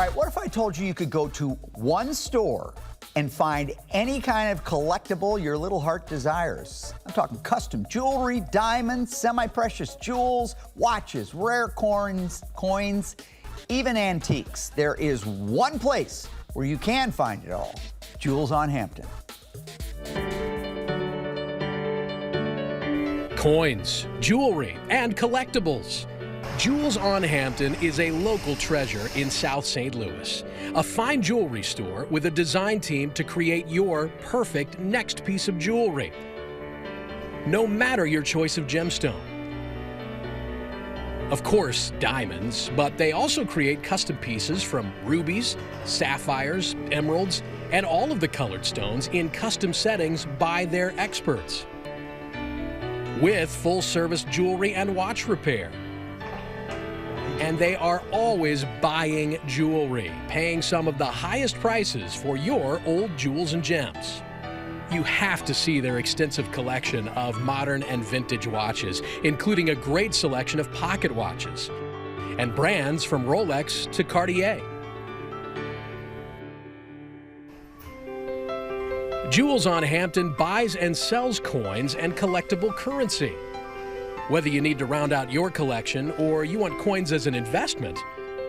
All right, what if I told you you could go to one store and find any kind of collectible your little heart desires? I'm talking custom jewelry, diamonds, semi-precious jewels, watches, rare coins, even antiques. There is one place where you can find it all. Jewels on Hampton. Coins, jewelry, and collectibles. Jewels on Hampton is a local treasure in South St. Louis. A fine jewelry store with a design team to create your perfect next piece of jewelry. No matter your choice of gemstone. Of course, diamonds, but they also create custom pieces from rubies, sapphires, emeralds, and all of the colored stones in custom settings by their experts. With full-service jewelry and watch repair. And they are always buying jewelry, paying some of the highest prices for your old jewels and gems. You have to see their extensive collection of modern and vintage watches, including a great selection of pocket watches and brands from Rolex to Cartier. Jewels on Hampton buys and sells coins and collectible currency. Whether you need to round out your collection or you want coins as an investment,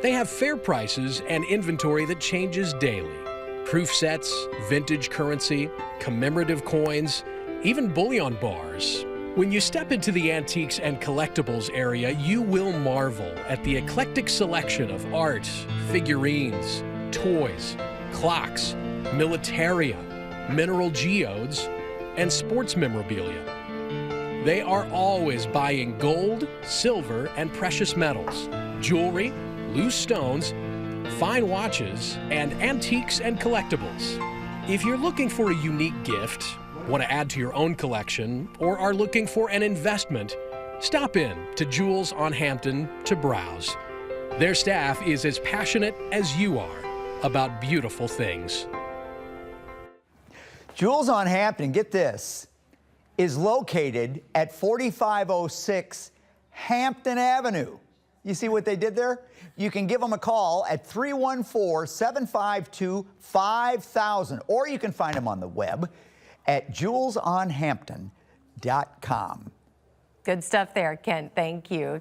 they have fair prices and inventory that changes daily. Proof sets, vintage currency, commemorative coins, even bullion bars. When you step into the antiques and collectibles area, you will marvel at the eclectic selection of art, figurines, toys, clocks, militaria, mineral geodes, and sports memorabilia. They are always buying gold, silver, and precious metals, jewelry, loose stones, fine watches, and antiques and collectibles. If you're looking for a unique gift, want to add to your own collection, or are looking for an investment, stop in to Jewels on Hampton to browse. Their staff is as passionate as you are about beautiful things. Jewels on Hampton, get this, is located at 4506 Hampton Avenue. You see what they did there? You can give them a call at 314-752-5000, or you can find them on the web at jewelsonhampton.com. Good stuff there, Kent. Thank you.